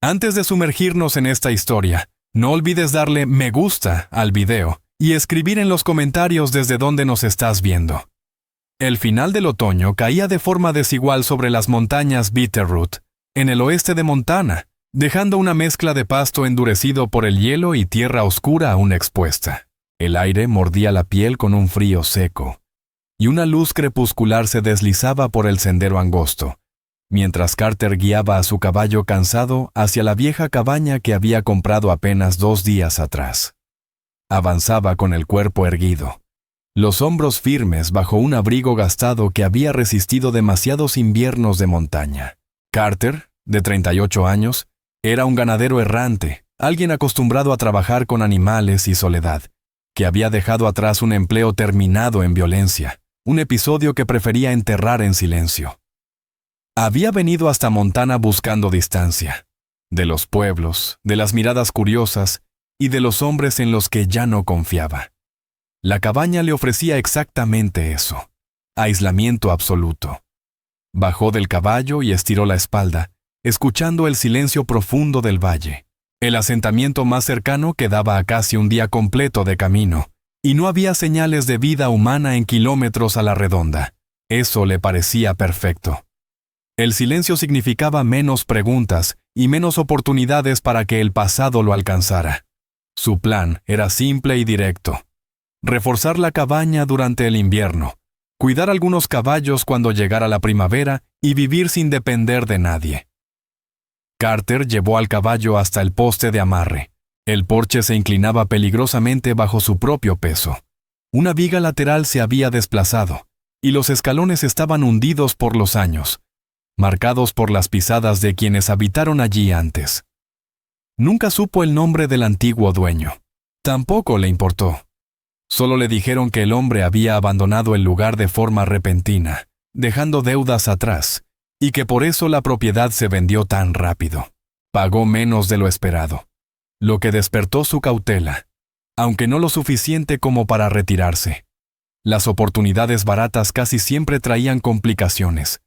Antes de sumergirnos en esta historia, no olvides darle me gusta al video y escribir en los comentarios desde dónde nos estás viendo. El final del otoño caía de forma desigual sobre las montañas Bitterroot, en el oeste de Montana, dejando una mezcla de pasto endurecido por el hielo y tierra oscura aún expuesta. El aire mordía la piel con un frío seco, y una luz crepuscular se deslizaba por el sendero angosto, mientras Carter guiaba a su caballo cansado hacia la vieja cabaña que había comprado apenas 2 días atrás. Avanzaba con el cuerpo erguido, los hombros firmes bajo un abrigo gastado que había resistido demasiados inviernos de montaña. Carter, de 38 años, era un ganadero errante, alguien acostumbrado a trabajar con animales y soledad, que había dejado atrás un empleo terminado en violencia, un episodio que prefería enterrar en silencio. Había venido hasta Montana buscando distancia, de los pueblos, de las miradas curiosas y de los hombres en los que ya no confiaba. La cabaña le ofrecía exactamente eso, aislamiento absoluto. Bajó del caballo y estiró la espalda, escuchando el silencio profundo del valle. El asentamiento más cercano quedaba a casi un día completo de camino, y no había señales de vida humana en kilómetros a la redonda. Eso le parecía perfecto. El silencio significaba menos preguntas y menos oportunidades para que el pasado lo alcanzara. Su plan era simple y directo: reforzar la cabaña durante el invierno, cuidar algunos caballos cuando llegara la primavera y vivir sin depender de nadie. Carter llevó al caballo hasta el poste de amarre. El porche se inclinaba peligrosamente bajo su propio peso. Una viga lateral se había desplazado, y los escalones estaban hundidos por los años, marcados por las pisadas de quienes habitaron allí antes. Nunca supo el nombre del antiguo dueño. Tampoco le importó. Solo le dijeron que el hombre había abandonado el lugar de forma repentina, dejando deudas atrás, y que por eso la propiedad se vendió tan rápido. Pagó menos de lo esperado, lo que despertó su cautela, aunque no lo suficiente como para retirarse. Las oportunidades baratas casi siempre traían complicaciones.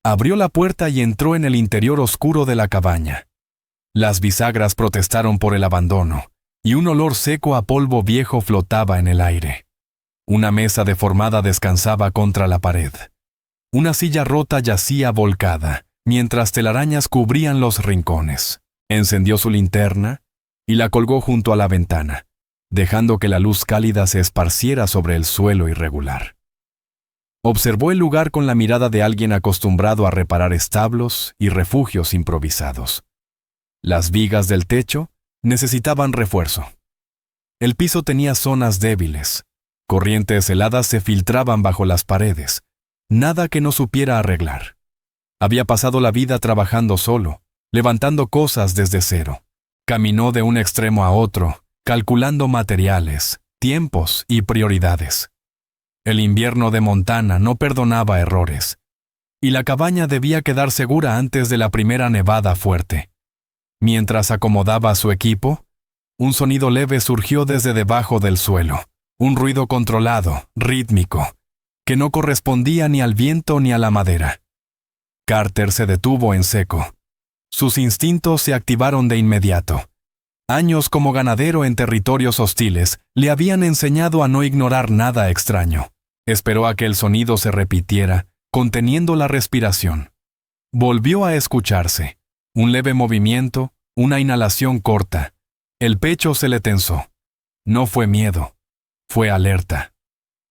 Abrió la puerta y entró en el interior oscuro de la cabaña. Las bisagras protestaron por el abandono, y un olor seco a polvo viejo flotaba en el aire. Una mesa deformada descansaba contra la pared. Una silla rota yacía volcada, mientras telarañas cubrían los rincones. Encendió su linterna y la colgó junto a la ventana, dejando que la luz cálida se esparciera sobre el suelo irregular. Observó el lugar con la mirada de alguien acostumbrado a reparar establos y refugios improvisados. Las vigas del techo necesitaban refuerzo. El piso tenía zonas débiles. Corrientes heladas se filtraban bajo las paredes. Nada que no supiera arreglar. Había pasado la vida trabajando solo, levantando cosas desde cero. Caminó de un extremo a otro, calculando materiales, tiempos y prioridades. El invierno de Montana no perdonaba errores, y la cabaña debía quedar segura antes de la primera nevada fuerte. Mientras acomodaba su equipo, un sonido leve surgió desde debajo del suelo, un ruido controlado, rítmico, que no correspondía ni al viento ni a la madera. Carter se detuvo en seco. Sus instintos se activaron de inmediato. Años como ganadero en territorios hostiles le habían enseñado a no ignorar nada extraño. Esperó a que el sonido se repitiera, conteniendo la respiración. Volvió a escucharse. Un leve movimiento, una inhalación corta. El pecho se le tensó. No fue miedo, fue alerta.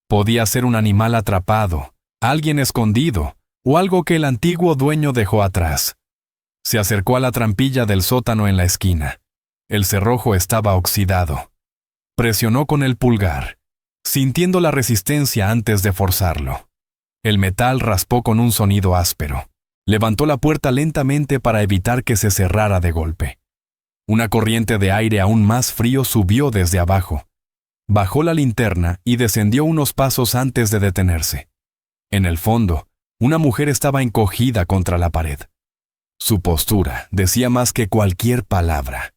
Podía ser un animal atrapado, alguien escondido, o algo que el antiguo dueño dejó atrás. Se acercó a la trampilla del sótano en la esquina. El cerrojo estaba oxidado. Presionó con el pulgar, sintiendo la resistencia antes de forzarlo. El metal raspó con un sonido áspero. Levantó la puerta lentamente para evitar que se cerrara de golpe. Una corriente de aire aún más frío subió desde abajo. Bajó la linterna y descendió unos pasos antes de detenerse. En el fondo, una mujer estaba encogida contra la pared. Su postura decía más que cualquier palabra.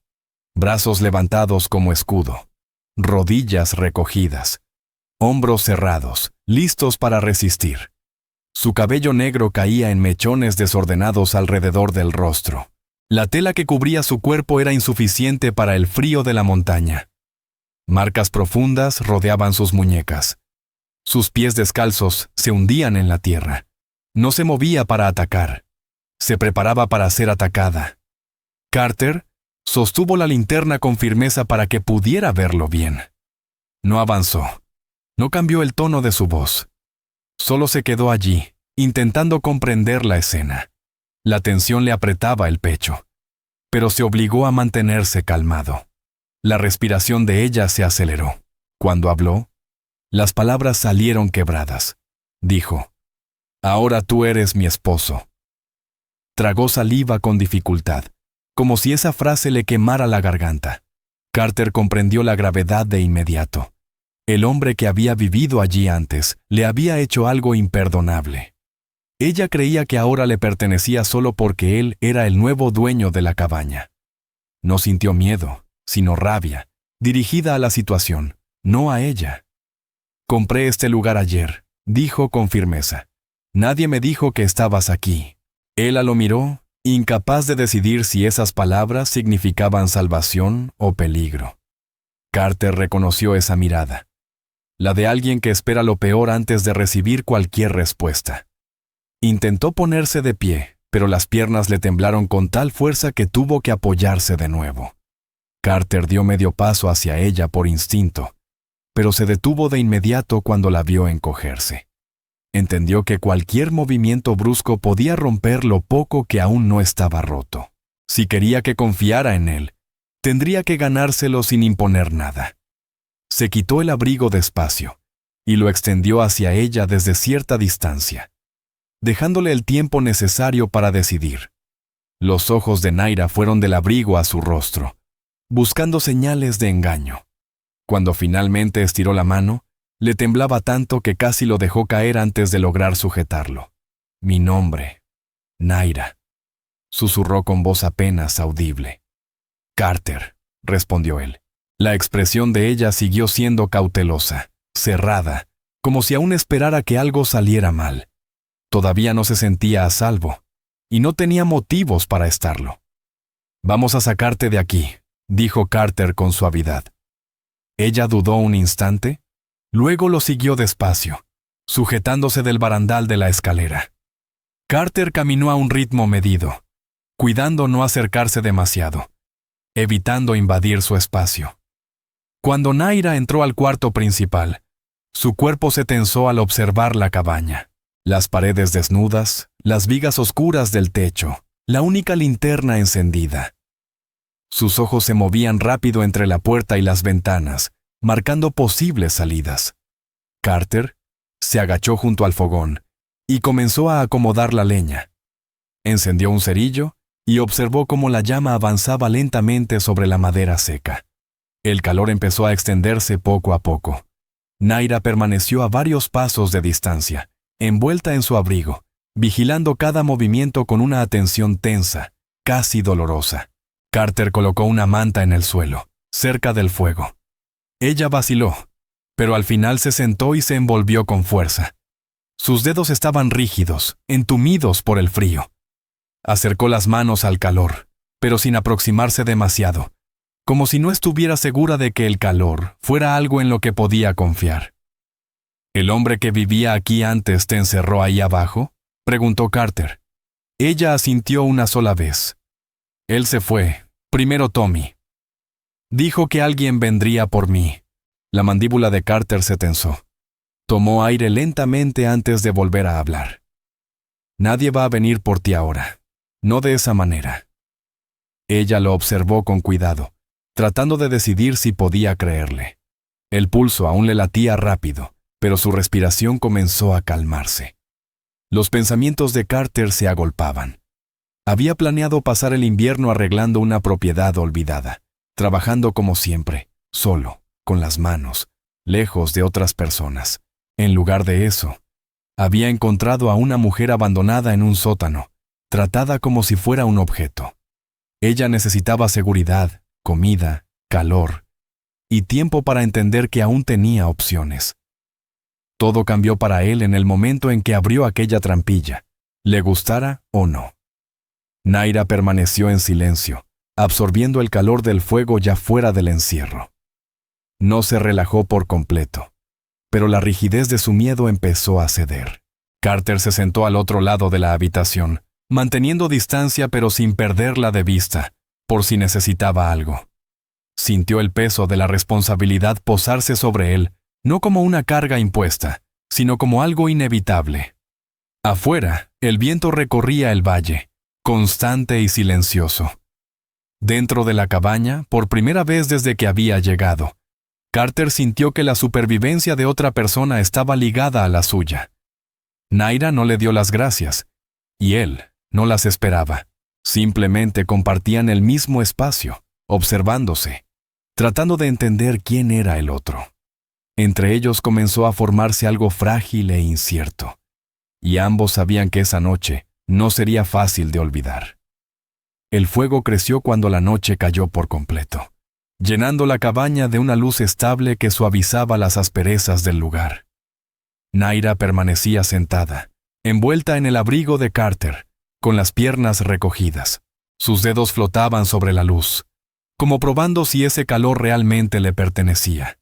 Brazos levantados como escudo, rodillas recogidas, hombros cerrados, listos para resistir. Su cabello negro caía en mechones desordenados alrededor del rostro. La tela que cubría su cuerpo era insuficiente para el frío de la montaña. Marcas profundas rodeaban sus muñecas. Sus pies descalzos se hundían en la tierra. No se movía para atacar. Se preparaba para ser atacada. Carter sostuvo la linterna con firmeza para que pudiera verlo bien. No avanzó. No cambió el tono de su voz. Solo se quedó allí, intentando comprender la escena. La tensión le apretaba el pecho, pero se obligó a mantenerse calmado. La respiración de ella se aceleró. Cuando habló, las palabras salieron quebradas. Dijo: «Ahora tú eres mi esposo». Tragó saliva con dificultad, como si esa frase le quemara la garganta. Carter comprendió la gravedad de inmediato. El hombre que había vivido allí antes le había hecho algo imperdonable. Ella creía que ahora le pertenecía solo porque él era el nuevo dueño de la cabaña. No sintió miedo, sino rabia, dirigida a la situación, no a ella. «Compré este lugar ayer», dijo con firmeza. «Nadie me dijo que estabas aquí». Ella lo miró, incapaz de decidir si esas palabras significaban salvación o peligro. Carter reconoció esa mirada, la de alguien que espera lo peor antes de recibir cualquier respuesta. Intentó ponerse de pie, pero las piernas le temblaron con tal fuerza que tuvo que apoyarse de nuevo. Carter dio medio paso hacia ella por instinto, pero se detuvo de inmediato cuando la vio encogerse. Entendió que cualquier movimiento brusco podía romper lo poco que aún no estaba roto. Si quería que confiara en él, tendría que ganárselo sin imponer nada. Se quitó el abrigo despacio y lo extendió hacia ella desde cierta distancia, dejándole el tiempo necesario para decidir. Los ojos de Naira fueron del abrigo a su rostro, buscando señales de engaño. Cuando finalmente estiró la mano, le temblaba tanto que casi lo dejó caer antes de lograr sujetarlo. «Mi nombre, Naira», susurró con voz apenas audible. «Carter», respondió él. La expresión de ella siguió siendo cautelosa, cerrada, como si aún esperara que algo saliera mal. Todavía no se sentía a salvo, y no tenía motivos para estarlo. «Vamos a sacarte de aquí», dijo Carter con suavidad. Ella dudó un instante, luego lo siguió despacio, sujetándose del barandal de la escalera. Carter caminó a un ritmo medido, cuidando no acercarse demasiado, evitando invadir su espacio. Cuando Naira entró al cuarto principal, su cuerpo se tensó al observar la cabaña. Las paredes desnudas, las vigas oscuras del techo, la única linterna encendida. Sus ojos se movían rápido entre la puerta y las ventanas, marcando posibles salidas. Carter se agachó junto al fogón y comenzó a acomodar la leña. Encendió un cerillo y observó cómo la llama avanzaba lentamente sobre la madera seca. El calor empezó a extenderse poco a poco. Naira permaneció a varios pasos de distancia, envuelta en su abrigo, vigilando cada movimiento con una atención tensa, casi dolorosa. Carter colocó una manta en el suelo, cerca del fuego. Ella vaciló, pero al final se sentó y se envolvió con fuerza. Sus dedos estaban rígidos, entumidos por el frío. Acercó las manos al calor, pero sin aproximarse demasiado, como si no estuviera segura de que el calor fuera algo en lo que podía confiar. «¿El hombre que vivía aquí antes te encerró ahí abajo?», preguntó Carter. Ella asintió una sola vez. «Él se fue, primero Tommy. Dijo que alguien vendría por mí». La mandíbula de Carter se tensó. Tomó aire lentamente antes de volver a hablar. «Nadie va a venir por ti ahora. No de esa manera». Ella lo observó con cuidado, tratando de decidir si podía creerle. El pulso aún le latía rápido, pero su respiración comenzó a calmarse. Los pensamientos de Carter se agolpaban. Había planeado pasar el invierno arreglando una propiedad olvidada, trabajando como siempre, solo, con las manos, lejos de otras personas. En lugar de eso, había encontrado a una mujer abandonada en un sótano, tratada como si fuera un objeto. Ella necesitaba seguridad, comida, calor y tiempo para entender que aún tenía opciones. Todo cambió para él en el momento en que abrió aquella trampilla, le gustara o no. Naira permaneció en silencio, absorbiendo el calor del fuego ya fuera del encierro. No se relajó por completo, pero la rigidez de su miedo empezó a ceder. Carter se sentó al otro lado de la habitación, manteniendo distancia pero sin perderla de vista, por si necesitaba algo. Sintió el peso de la responsabilidad posarse sobre él, no como una carga impuesta, sino como algo inevitable. Afuera, el viento recorría el valle, constante y silencioso. Dentro de la cabaña, por primera vez desde que había llegado, Carter sintió que la supervivencia de otra persona estaba ligada a la suya. Naira no le dio las gracias, y él no las esperaba. Simplemente compartían el mismo espacio, observándose, tratando de entender quién era el otro. Entre ellos comenzó a formarse algo frágil e incierto, y ambos sabían que esa noche no sería fácil de olvidar. El fuego creció cuando la noche cayó por completo, llenando la cabaña de una luz estable que suavizaba las asperezas del lugar. Naira permanecía sentada, envuelta en el abrigo de Carter, con las piernas recogidas. Sus dedos flotaban sobre la luz, como probando si ese calor realmente le pertenecía.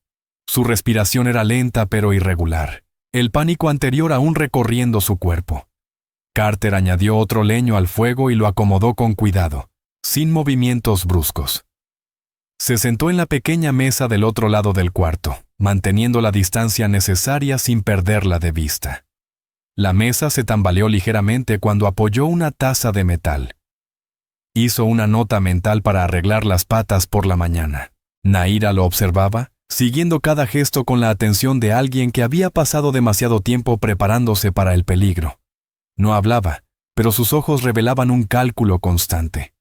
Su respiración era lenta pero irregular, el pánico anterior aún recorriendo su cuerpo. Carter añadió otro leño al fuego y lo acomodó con cuidado, sin movimientos bruscos. Se sentó en la pequeña mesa del otro lado del cuarto, manteniendo la distancia necesaria sin perderla de vista. La mesa se tambaleó ligeramente cuando apoyó una taza de metal. Hizo una nota mental para arreglar las patas por la mañana. Naira lo observaba, siguiendo cada gesto con la atención de alguien que había pasado demasiado tiempo preparándose para el peligro. No hablaba, pero sus ojos revelaban un cálculo constante.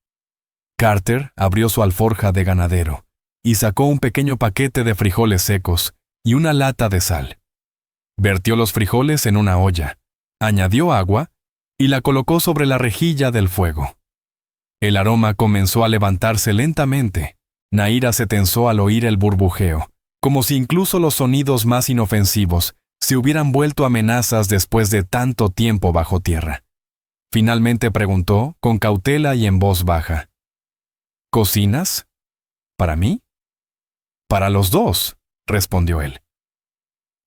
Carter abrió su alforja de ganadero y sacó un pequeño paquete de frijoles secos y una lata de sal. Vertió los frijoles en una olla, añadió agua y la colocó sobre la rejilla del fuego. El aroma comenzó a levantarse lentamente. Naira se tensó al oír el burbujeo, como si incluso los sonidos más inofensivos se hubieran vuelto amenazas después de tanto tiempo bajo tierra. Finalmente preguntó, con cautela y en voz baja: ¿Cocinas? ¿Para mí? Para los dos, respondió él.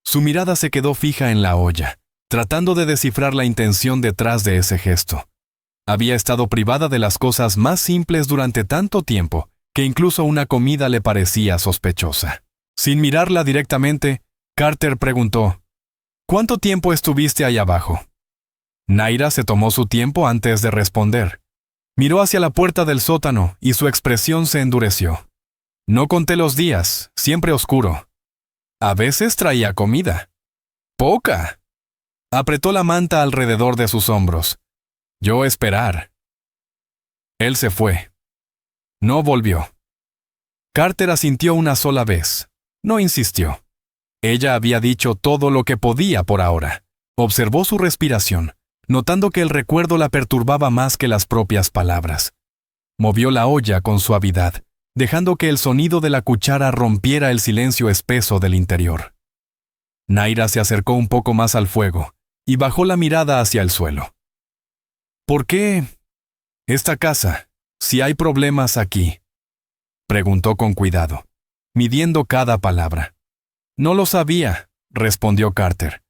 Su mirada se quedó fija en la olla, tratando de descifrar la intención detrás de ese gesto. Había estado privada de las cosas más simples durante tanto tiempo que incluso una comida le parecía sospechosa. Sin mirarla directamente, Carter preguntó: ¿Cuánto tiempo estuviste ahí abajo? Naira se tomó su tiempo antes de responder. Miró hacia la puerta del sótano y su expresión se endureció. No conté los días, siempre oscuro. A veces traía comida. ¡Poca! Apretó la manta alrededor de sus hombros. Yo esperar. Él se fue. No volvió. Carter asintió una sola vez. No insistió. Ella había dicho todo lo que podía por ahora. Observó su respiración, notando que el recuerdo la perturbaba más que las propias palabras. Movió la olla con suavidad, dejando que el sonido de la cuchara rompiera el silencio espeso del interior. Naira se acercó un poco más al fuego y bajó la mirada hacia el suelo. ¿Por qué esta casa, si hay problemas aquí?, preguntó con cuidado, midiendo cada palabra. No lo sabía, respondió Carter.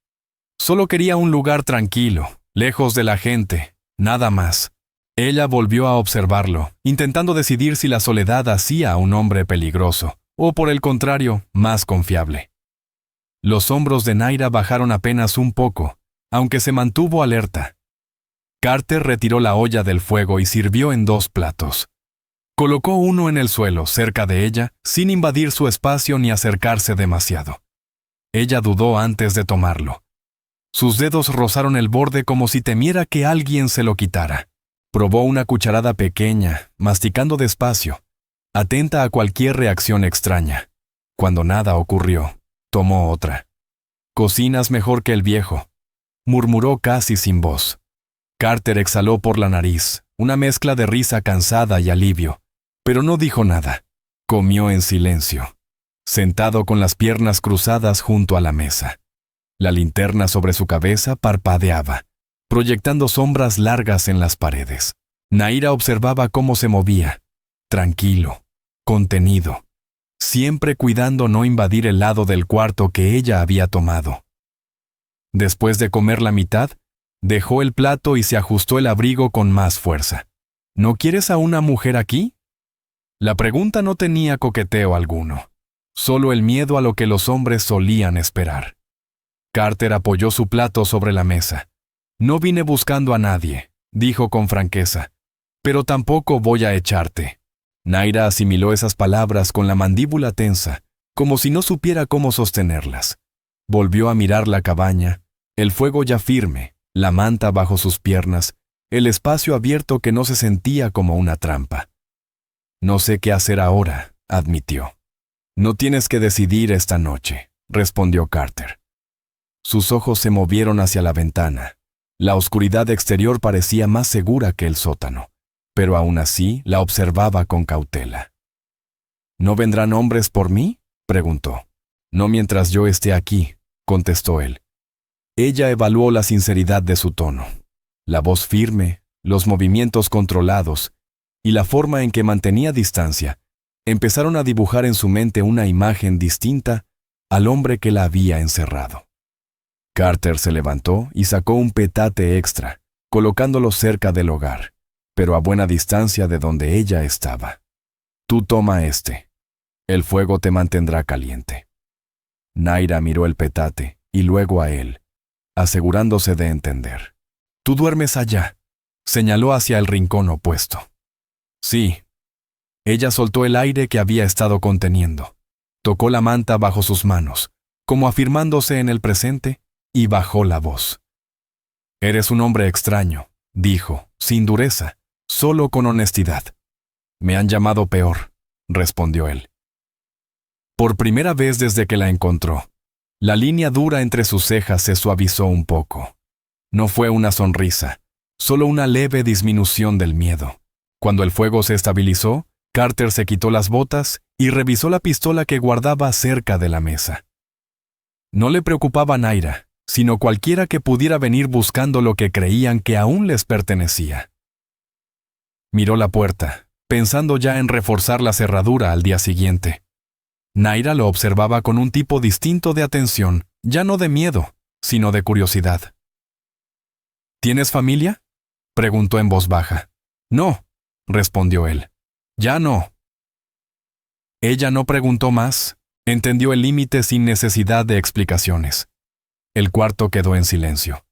Solo quería un lugar tranquilo, lejos de la gente, nada más. Ella volvió a observarlo, intentando decidir si la soledad hacía a un hombre peligroso, o por el contrario, más confiable. Los hombros de Naira bajaron apenas un poco, aunque se mantuvo alerta. Carter retiró la olla del fuego y sirvió en 2 platos. Colocó uno en el suelo, cerca de ella, sin invadir su espacio ni acercarse demasiado. Ella dudó antes de tomarlo. Sus dedos rozaron el borde como si temiera que alguien se lo quitara. Probó una cucharada pequeña, masticando despacio, atenta a cualquier reacción extraña. Cuando nada ocurrió, tomó otra. «Cocinas mejor que el viejo», murmuró casi sin voz. Carter exhaló por la nariz, una mezcla de risa cansada y alivio, pero no dijo nada. Comió en silencio, sentado con las piernas cruzadas junto a la mesa. La linterna sobre su cabeza parpadeaba, proyectando sombras largas en las paredes. Naira observaba cómo se movía, tranquilo, contenido, siempre cuidando no invadir el lado del cuarto que ella había tomado. Después de comer la mitad, dejó el plato y se ajustó el abrigo con más fuerza. ¿No quieres a una mujer aquí? La pregunta no tenía coqueteo alguno, solo el miedo a lo que los hombres solían esperar. Carter apoyó su plato sobre la mesa. No vine buscando a nadie, dijo con franqueza, pero tampoco voy a echarte. Naira asimiló esas palabras con la mandíbula tensa, como si no supiera cómo sostenerlas. Volvió a mirar la cabaña, el fuego ya firme, la manta bajo sus piernas, el espacio abierto que no se sentía como una trampa. No sé qué hacer ahora, admitió. No tienes que decidir esta noche, respondió Carter. Sus ojos se movieron hacia la ventana. La oscuridad exterior parecía más segura que el sótano, pero aún así la observaba con cautela. ¿No vendrán hombres por mí?, preguntó. No mientras yo esté aquí, contestó él. Ella evaluó la sinceridad de su tono, la voz firme, los movimientos controlados y la forma en que mantenía distancia empezaron a dibujar en su mente una imagen distinta al hombre que la había encerrado. Carter se levantó y sacó un petate extra, colocándolo cerca del hogar, pero a buena distancia de donde ella estaba. Tú toma este. El fuego te mantendrá caliente. Naira miró el petate y luego a él, asegurándose de entender. Tú duermes allá, señaló hacia el rincón opuesto. Sí. Ella soltó el aire que había estado conteniendo. Tocó la manta bajo sus manos, como afirmándose en el presente, y bajó la voz. Eres un hombre extraño, dijo, sin dureza, solo con honestidad. Me han llamado peor, respondió él. Por primera vez desde que la encontró, la línea dura entre sus cejas se suavizó un poco. No fue una sonrisa, solo una leve disminución del miedo. Cuando el fuego se estabilizó, Carter se quitó las botas y revisó la pistola que guardaba cerca de la mesa. No le preocupaba Naira, sino cualquiera que pudiera venir buscando lo que creían que aún les pertenecía. Miró la puerta, pensando ya en reforzar la cerradura al día siguiente. Naira lo observaba con un tipo distinto de atención, ya no de miedo, sino de curiosidad. ¿Tienes familia?, preguntó en voz baja. No, respondió él. Ya no. Ella no preguntó más, entendió el límite sin necesidad de explicaciones. El cuarto quedó en silencio.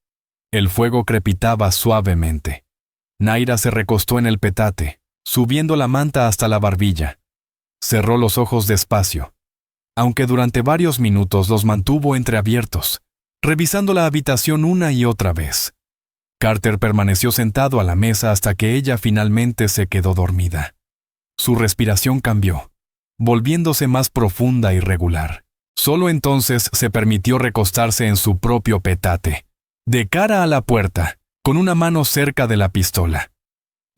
El fuego crepitaba suavemente. Naira se recostó en el petate, subiendo la manta hasta la barbilla. Cerró los ojos despacio, aunque durante varios minutos los mantuvo entreabiertos, revisando la habitación una y otra vez. Carter permaneció sentado a la mesa hasta que ella finalmente se quedó dormida. Su respiración cambió, volviéndose más profunda y regular. Solo entonces se permitió recostarse en su propio petate, de cara a la puerta, con una mano cerca de la pistola.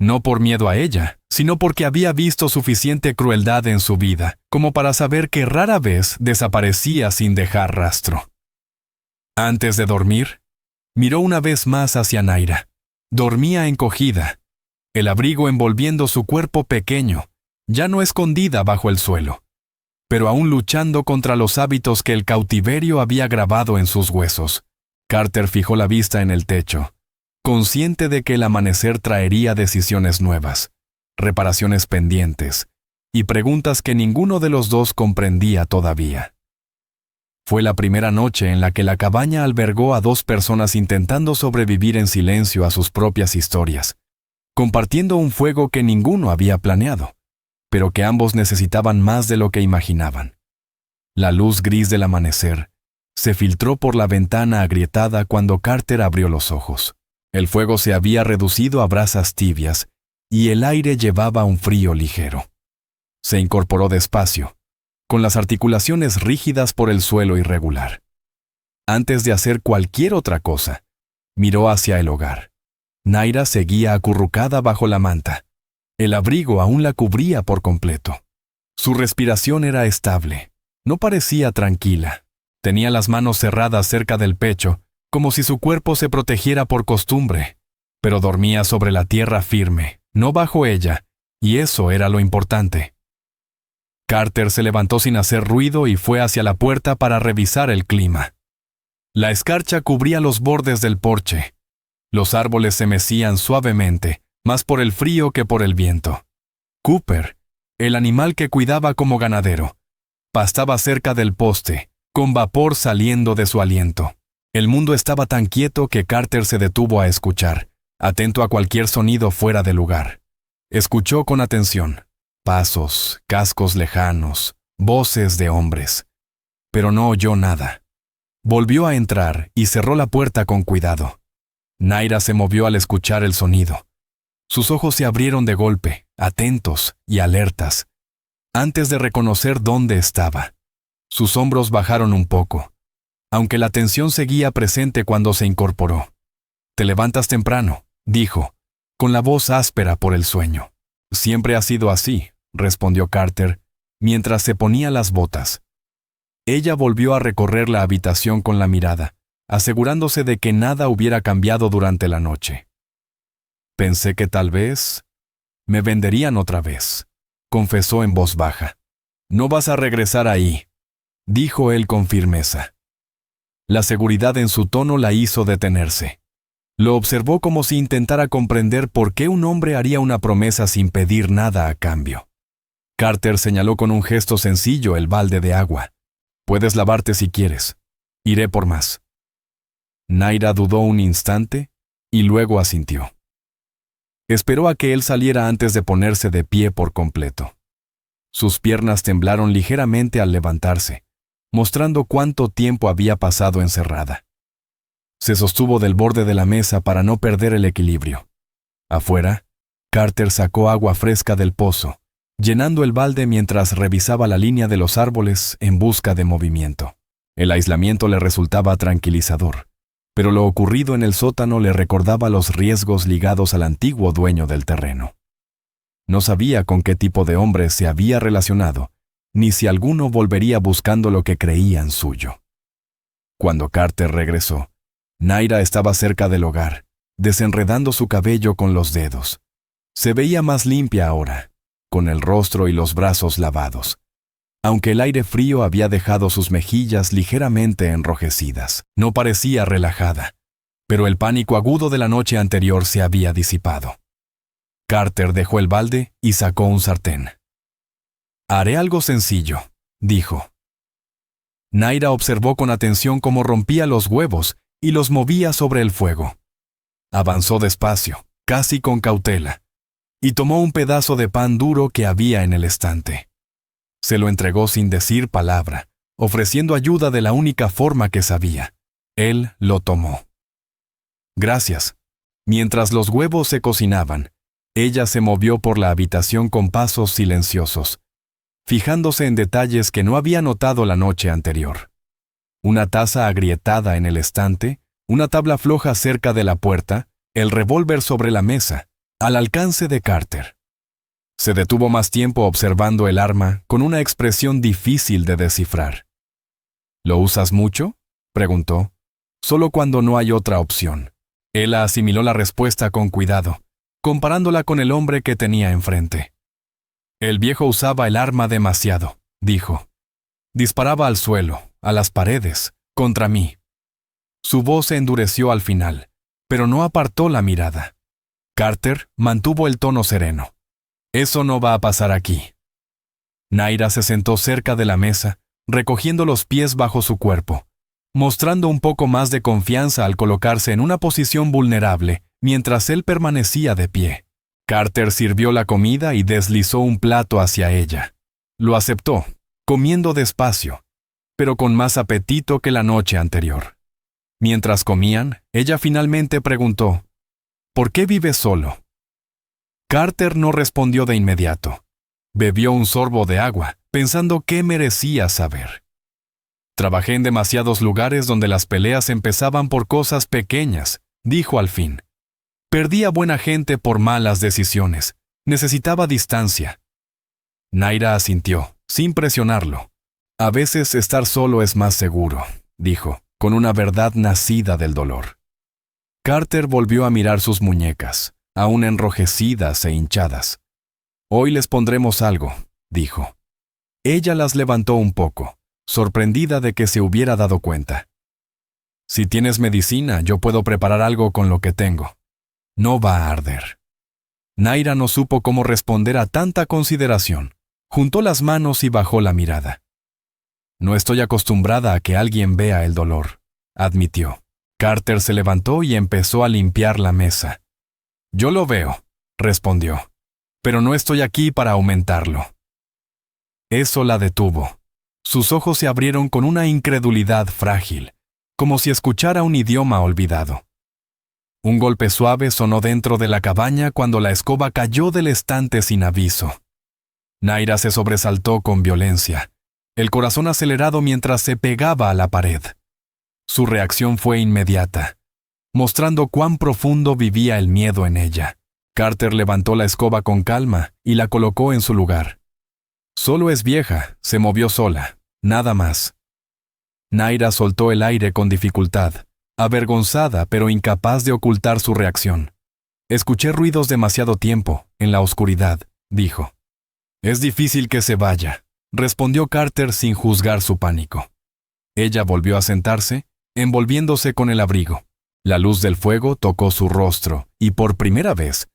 No por miedo a ella, sino porque había visto suficiente crueldad en su vida, como para saber que rara vez desaparecía sin dejar rastro. Antes de dormir, miró una vez más hacia Naira. Dormía encogida, el abrigo envolviendo su cuerpo pequeño, ya no escondida bajo el suelo, pero aún luchando contra los hábitos que el cautiverio había grabado en sus huesos. Carter fijó la vista en el techo, consciente de que el amanecer traería decisiones nuevas, reparaciones pendientes y preguntas que ninguno de los dos comprendía todavía. Fue la primera noche en la que la cabaña albergó a dos personas intentando sobrevivir en silencio a sus propias historias, compartiendo un fuego que ninguno había planeado, pero que ambos necesitaban más de lo que imaginaban. La luz gris del amanecer se filtró por la ventana agrietada cuando Carter abrió los ojos. El fuego se había reducido a brasas tibias y el aire llevaba un frío ligero. Se incorporó despacio, con las articulaciones rígidas por el suelo irregular. Antes de hacer cualquier otra cosa, miró hacia el hogar. Naira seguía acurrucada bajo la manta. El abrigo aún la cubría por completo. Su respiración era estable. No parecía tranquila. Tenía las manos cerradas cerca del pecho, como si su cuerpo se protegiera por costumbre, pero dormía sobre la tierra firme, no bajo ella, y eso era lo importante. Carter se levantó sin hacer ruido y fue hacia la puerta para revisar el clima. La escarcha cubría los bordes del porche. Los árboles se mecían suavemente, más por el frío que por el viento. Cooper, el animal que cuidaba como ganadero, pastaba cerca del poste, con vapor saliendo de su aliento. El mundo estaba tan quieto que Carter se detuvo a escuchar, atento a cualquier sonido fuera de lugar. Escuchó con atención. Pasos, cascos lejanos, voces de hombres. Pero no oyó nada. Volvió a entrar y cerró la puerta con cuidado. Naira se movió al escuchar el sonido. Sus ojos se abrieron de golpe, atentos y alertas, antes de reconocer dónde estaba. Sus hombros bajaron un poco, aunque la tensión seguía presente cuando se incorporó. «Te levantas temprano», dijo, con la voz áspera por el sueño. «Siempre ha sido así», respondió Carter, mientras se ponía las botas. Ella volvió a recorrer la habitación con la mirada, asegurándose de que nada hubiera cambiado durante la noche. «Pensé que tal vez me venderían otra vez», confesó en voz baja. «No vas a regresar ahí», dijo él con firmeza. La seguridad en su tono la hizo detenerse. Lo observó como si intentara comprender por qué un hombre haría una promesa sin pedir nada a cambio. Carter señaló con un gesto sencillo el balde de agua. «Puedes lavarte si quieres. Iré por más». Naira dudó un instante y luego asintió. Esperó a que él saliera antes de ponerse de pie por completo. Sus piernas temblaron ligeramente al levantarse, mostrando cuánto tiempo había pasado encerrada. Se sostuvo del borde de la mesa para no perder el equilibrio. Afuera, Carter sacó agua fresca del pozo, llenando el balde mientras revisaba la línea de los árboles en busca de movimiento. El aislamiento le resultaba tranquilizador, pero lo ocurrido en el sótano le recordaba los riesgos ligados al antiguo dueño del terreno. No sabía con qué tipo de hombre se había relacionado, ni si alguno volvería buscando lo que creían suyo. Cuando Carter regresó, Naira estaba cerca del hogar, desenredando su cabello con los dedos. Se veía más limpia ahora, con el rostro y los brazos lavados, aunque el aire frío había dejado sus mejillas ligeramente enrojecidas. No parecía relajada, pero el pánico agudo de la noche anterior se había disipado. Carter dejó el balde y sacó un sartén. «Haré algo sencillo», dijo. Naira observó con atención cómo rompía los huevos y los movía sobre el fuego. Avanzó despacio, casi con cautela, y tomó un pedazo de pan duro que había en el estante. Se lo entregó sin decir palabra, ofreciendo ayuda de la única forma que sabía. Él lo tomó. «Gracias». Mientras los huevos se cocinaban, ella se movió por la habitación con pasos silenciosos, fijándose en detalles que no había notado la noche anterior. Una taza agrietada en el estante, una tabla floja cerca de la puerta, el revólver sobre la mesa, al alcance de Carter. Se detuvo más tiempo observando el arma con una expresión difícil de descifrar. «¿Lo usas mucho?», preguntó. «Solo cuando no hay otra opción». Él asimiló la respuesta con cuidado, comparándola con el hombre que tenía enfrente. «El viejo usaba el arma demasiado», dijo. «Disparaba al suelo, a las paredes, contra mí». Su voz se endureció al final, pero no apartó la mirada. Carter mantuvo el tono sereno. «Eso no va a pasar aquí». Naira se sentó cerca de la mesa, recogiendo los pies bajo su cuerpo, mostrando un poco más de confianza al colocarse en una posición vulnerable mientras él permanecía de pie. Carter sirvió la comida y deslizó un plato hacia ella. Lo aceptó, comiendo despacio, pero con más apetito que la noche anterior. Mientras comían, ella finalmente preguntó, «¿Por qué vives solo?». Carter no respondió de inmediato. Bebió un sorbo de agua, pensando qué merecía saber. «Trabajé en demasiados lugares donde las peleas empezaban por cosas pequeñas», dijo al fin. «Perdí a buena gente por malas decisiones. Necesitaba distancia». Naira asintió, sin presionarlo. «A veces estar solo es más seguro», dijo, con una verdad nacida del dolor. Carter volvió a mirar sus muñecas, aún enrojecidas e hinchadas. Hoy les pondremos algo, dijo. Ella las levantó un poco, sorprendida de que se hubiera dado cuenta. Si tienes medicina, yo puedo preparar algo con lo que tengo. No va a arder. Naira no supo cómo responder a tanta consideración. Juntó las manos y bajó la mirada. No estoy acostumbrada a que alguien vea el dolor, admitió. Carter se levantó y empezó a limpiar la mesa. Yo lo veo, respondió, pero no estoy aquí para aumentarlo. Eso la detuvo. Sus ojos se abrieron con una incredulidad frágil, como si escuchara un idioma olvidado. Un golpe suave sonó dentro de la cabaña cuando la escoba cayó del estante sin aviso. Naira se sobresaltó con violencia, el corazón acelerado mientras se pegaba a la pared. Su reacción fue inmediata, mostrando cuán profundo vivía el miedo en ella. Carter levantó la escoba con calma y la colocó en su lugar. Solo es vieja, se movió sola, nada más. Naira soltó el aire con dificultad, avergonzada pero incapaz de ocultar su reacción. Escuché ruidos demasiado tiempo, en la oscuridad, dijo. Es difícil que se vaya, respondió Carter sin juzgar su pánico. Ella volvió a sentarse, envolviéndose con el abrigo. La luz del fuego tocó su rostro y por primera vez,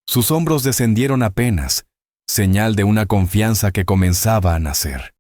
sus hombros descendieron apenas, señal de una confianza que comenzaba a nacer.